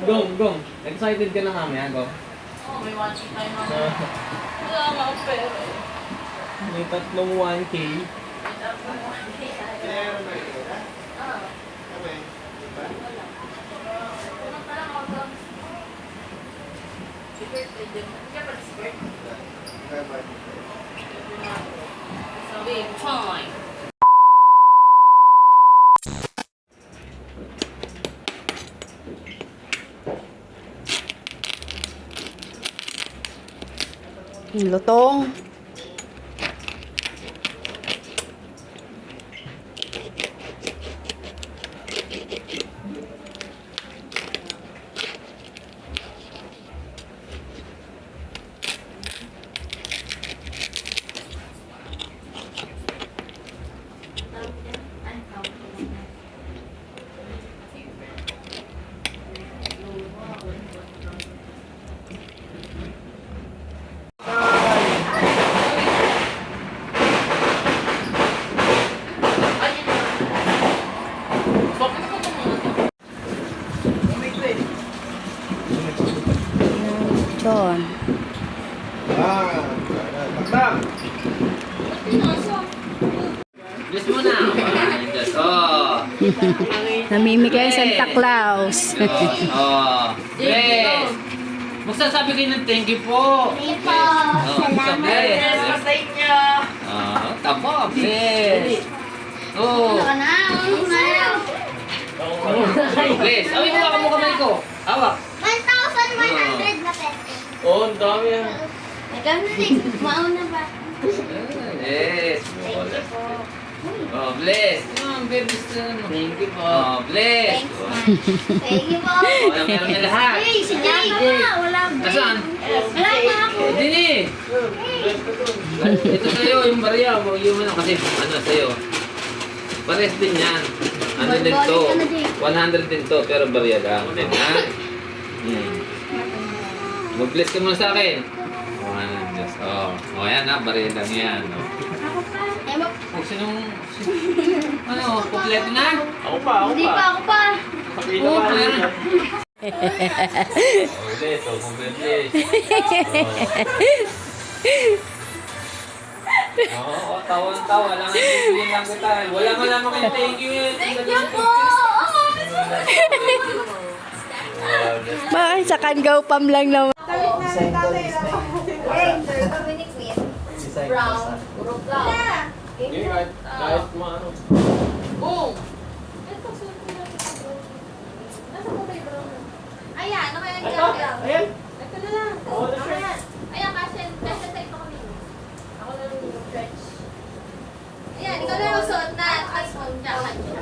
Gong. Excited ka na mamaya, Gong? Oo, may watching time ako. Wala nga akong pera. May tatlong 1K. May tatlong watching time. Oo. Unang parang ako doon. Si birthday din. Kaya pala si birthday. Sabi, fine. Lutong. John. Bless mo na. Oh. Namimigay ang Santa Claus. Bless. Magsasabi kayo ng thank you po. Thank you po. Salamat. Bless sa inyo. Tama, bless. Oh. Ano na? Bless. Awin mo ka mo kamay ko. Hawak. 1,100 na peso. Oh, ang dami yan. Ikaw na rin. Mauna ba? Yes. Thank you po. Oh, bless. Thank you po. Oh, bless. Thanks, ma. Thank you po. Oh, yung meron na lahat. Hey, si Jay pa. Wala ba? Nasaan? Wala pa ako. Dini. Ito sa'yo, yung barya. Yung ano, kasi ano sa'yo. Pares din yan. Ano din to? 100 din to, pero barya lang. Ha? Mag-bless ka muna sa akin. Oh, yan ha, barya lang yan. Oh, sinong... Ano, kompleto na? Ako pa. Hindi pa ako pa. Oo, meron. Bless, oh, bless. Oo, tawa-tawa lang. Hindi lang kita. Wala mo lang kayo thank you. Thank you po. Bakit sa Kangaw Pam lang naman. Brown. Puro brown. Kahit maano. Boom! Ito, suot ko lang ito. Nasa mo ba yung brown? Ayan, ano kaya yung Ayan. Ito na lang. Oh, the shirt. Ayan. Ayan, kasi sa ito kami. Ako na rin yung stretch. Ayan, ikaw na yung suot na. Tapos mong jacket niya.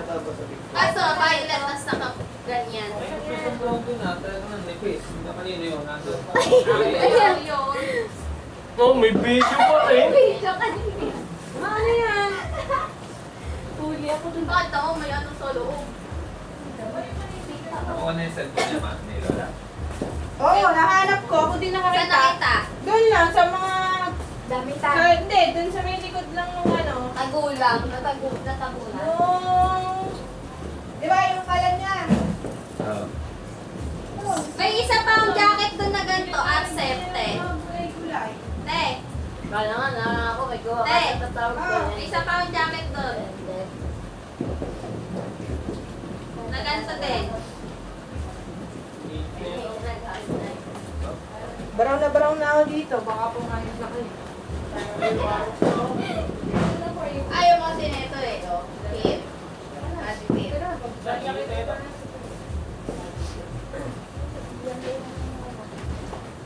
Kaso, violet, tapos naka ganyan. Ang brown din ha. Talaga ng nipis. Hindi kanino yun. Nandun. Ayan yun. Oh, may video pa eh. Video ka din. Ano yan? Huli ako dun. Bakit ako may ano sa loob? Ako na yung cellphone niya, ma. Ni Lola. Oo, nahanap ko. Ako din Saan nakakita. nakita? Doon lang, sa mga... Dami Hindi, doon sa may likod lang ng ano. Tagulang. Natagulang. Yung... Di ba yung kalan niya? Oo. May isa pa ang jacket doon na ganito. Accepte. Gulay-gulay. Te. Kala nga na ako, may gawa Te. ka sa tatawag ko. May isa pa ang jacket doon. Na ganito din. Brown na ako dito. Baka pumayos na kayo. Ayaw mo kasi nito eh. Hit. Kasi hit.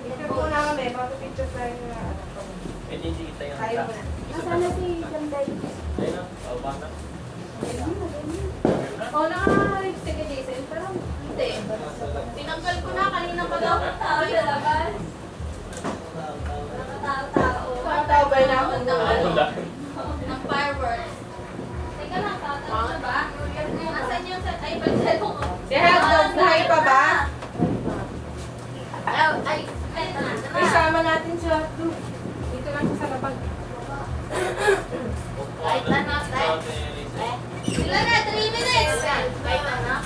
Picture muna kami. Picture tayo na anak ko. Medyo hindi kita yung Tayo muna. Nasaan na si Landay? Ayun na, baba na. O, naka-lipstick ni Jason. Pero hindi. Tinanggal ko na kanina pa daw. Tao sa labas. Nakatao-tao. Tao ba na ako? Ng fireworks. Teka lang, tatalo na ba? Asan yung set? Ay, pagsalo ko. Si Hagdog, buhay pa ba? Ay, ito na. Isama natin sa hotdog. Dito lang sa lapag. Kahit anak, kahit. Sila na, 3 minutes. Kahit anak.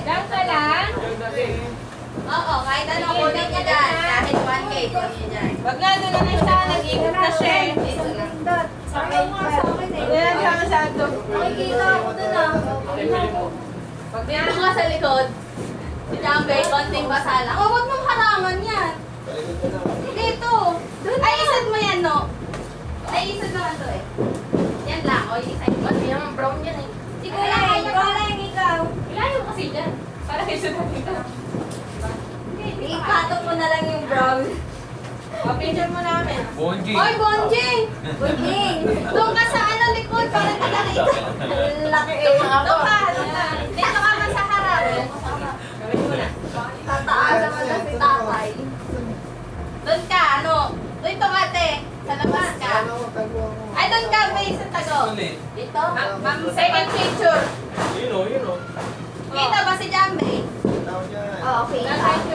Lang ka lang? Oo, kahit ano kunin niya dyan. Kahit 1K, kunin niya dyan. Wag nga, doon na lang siya. Nag-iikot na siya eh. Dito lang. Ayaw nga sa akin eh. Doon lang siya masyado. Nakikita ako dun ah. Pag dito ka sa likod, si Jambay, konting basa lang. Oh, huwag mong harangan yan. Dito. Ay, isad mo yan, no? Ay, isad mo to eh. Yan lang, o, yung isa. Kasi yung brown yan eh. Di ko lang, ikaw. ilayo kasi dyan. Para isad mo dito. Ipatok mo na lang yung brown. Picture mo namin. Bonji. Oy, Bonjing! Bonjing! Doon ka sa ano likod, para kita dito. Laki eh. Doon ka. Dito ka man sa harap. Gawin mo na. Tataasan mo na si tatay. Doon ka, ano? Dito ka, te. Sa labas ka. Ay, doon ka, may sa tago. Dito? Second picture. Yun o, yun o. Kita ba si Jambe? Oo, okay.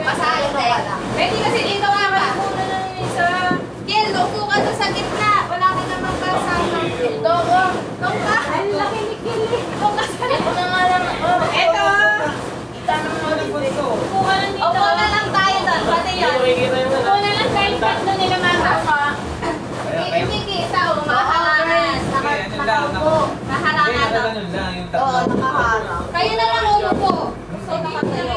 Basahin, te. Pwede kasi dito nga ka. Gil, upo ka doon sa gitna. Wala ka namang kasama. Dito ko. Doon ka. Ang laki ni Gil. Doon ka sa Ito na nga lang ako. Eto! Itanong mo dito. Upo ka lang dito. Upo na lang tayo doon. Pati Hindi yan. ko makikita yung Upo na lang kahit tatlo nila mata. Hindi kita, oh. Makaharangan. Nakaupo. Nakaharangan. Oo, nakaharap. Kayo na lang umupo. Gusto nakatayo.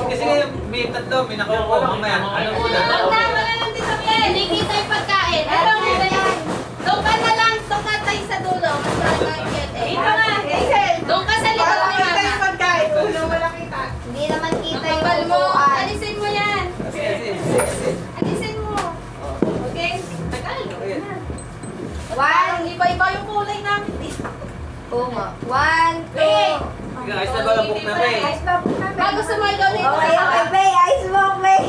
Kasi may tatlo, may nakuha mamaya. Ano po na? Wag na, wala lang dito. Hindi kita yung pagkain. Ano mo ba yan? Doon ka na lang. Doon ka tayo sa dulo. Mas parang cute eh. Dito na, Hazel. Doon ka sa likod Para ni makita yung mama. pagkain. Ulo, wala kita. Hindi naman kita Ang yung kapal mo. upuan. Alisin mo yan. Alisin mo. Okay? Tagal. One. Iba-iba yung kulay namin. Oo nga. 1, 2. Ayos na ba ang book na, May? Ayos ba po namin? Ah, gusto mo ikaw dito Okay, sa okay, Bay. Ayos mo, Bay.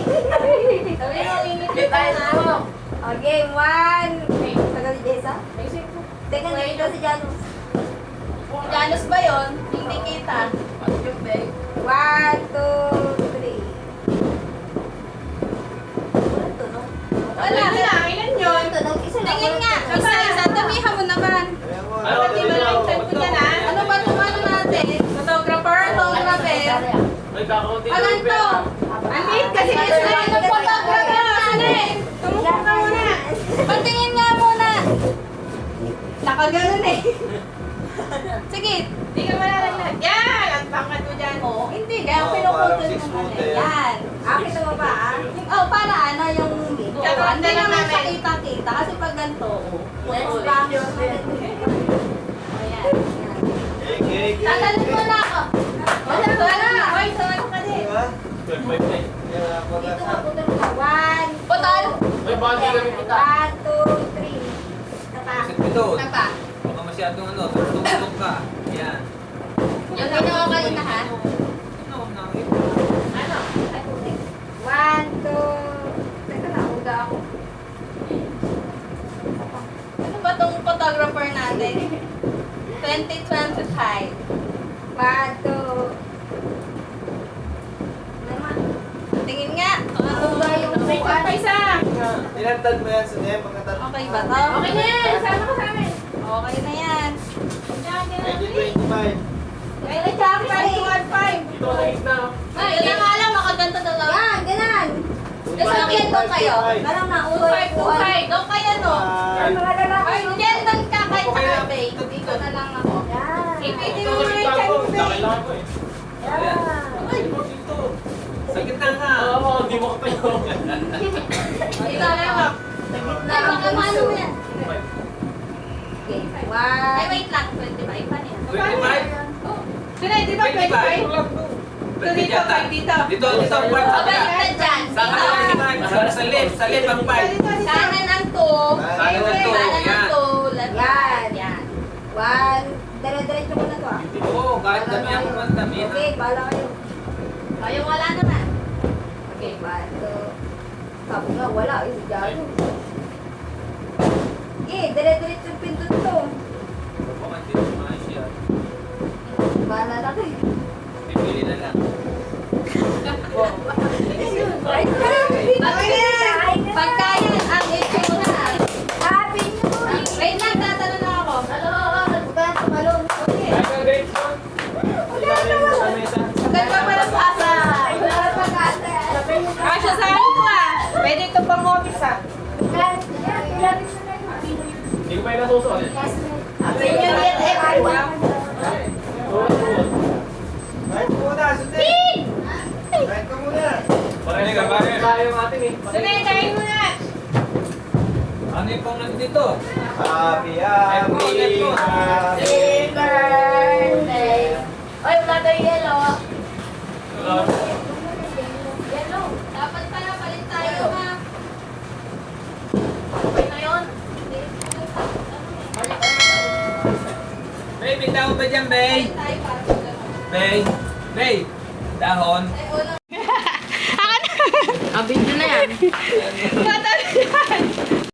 Sabi mo, ingit ka na. Okay, 1. Tagal ni Jessa? Teka, dito si Janus. Janus ba yun? Hindi kita. Yung bag. 1, 2, 3. Walang tunog. Wala. Ilan yun? Tunog, isa lang. Tingin nga. Isa-isa. Tumiha mo naman. Ano, Pati ba lang yung cellphone niya na? Ano ba itong ano natin? Photographer? Photographer. Ay, kakaunti Ano to? Andit kasi Ano gusto yung yung photographer natin? Tumuha ka muna. Patingin nga muna. Nakaganon eh. Sige. Hindi ka malalaglag. Yan! Ang pangkat mo dyan. Oo, hindi. Kaya pinuputol mo muna. Yan. Akin na ba? Oh, para ano yung Tsaka, hindi lang naman namin. siya kita-kita. Kasi pag ganito, Let's putol. back. Ayan. Tatalin mo na ako. Wala. Hoy, saway ka din. Dito ka, putol ka. 1, Putol. Ay, baka di kami punta. 1, 2, 3. Tapa. Ito, Napa. baka masyadong ano, tumutok ka. Yan. Yung ginawa kanina ha? Ano, nakakita. Ano? Ay, putik. 1, 2. Teka, nauga ako. Ano ba tong photographer natin? 2025. 1, 2. Naman. Tingin nga. Nauga yung May upuan. pa isa. Inantad mo yan sa Nemo, pagkatapos. Okay ba to? Okay na yan. Sama ka sa amin. Okay na yan. Medyo 25. Ay, Jackie, 515. Dito sa gitna. Ay, yun na nga lang. Makaganto na lang. Yan, ganan. Nasa akin doon kayo. Parang nauga yung upuan. 25. Doon kayo no. Ay, mga lalaki. Ay, diyan doon ka kay Tabe. Dito na lang ako. Yan. Ipiti Dito mo sa muna gitna yung ko. chan mo, Kailangan ko eh. Yan. Ay, dito. Sa gitna ka. Oo, hindi mo katayo. Dito na lang. Ay, baka maano mo yan. Okay, Ay, 1. wait lang. 25 pa niya. 25? Sinay, di ba 25? Dito, dito. Dito, ang part O, sa balik kaya. na dyan. Sa kanan, sa left ang part. Kanan ang 2. Kanan ang two, Kanan ang yan. 2. Left Yan. yan. 1. Dire-diretso ko na to ah. Oo, kahit dami ang dami. Okay, bahala kayo. Ay, wala naman. Okay, 1, 2. Sabi nga, wala. Eh, si Jalo. Okay, dire-diretso yung pindot to. Baka hindi mo maayos yan. Bahala na kayo. Pipili na lang. Ay, Pagkayan ang itsura. Happy New Year! Wait lang, tatanong na ako. Bukan tumalon. Okay. Ay, guys. Ilalim sa mesa. Ganda pala sa asa. Wala pa kata. ito pang office ah. Hindi ko pa yung nasusunod. Senior year everyone. Kahit ko muna, sundin! Kahit ko muna! Pare ka, pare. Tayo yung ating eh. Sunay, kain mo na. Ano yung pang nandito? Happy, happy, happy. birthday. Oy, wala tayo yellow. Yellow. Dapat pala palit tayo ha. Okay na yun. Bay, may dahon ba dyan, Bay? Palit tayo para sa gano'n. Bay? Bay? Dahon? Ay, ulang. Video na yan. Mata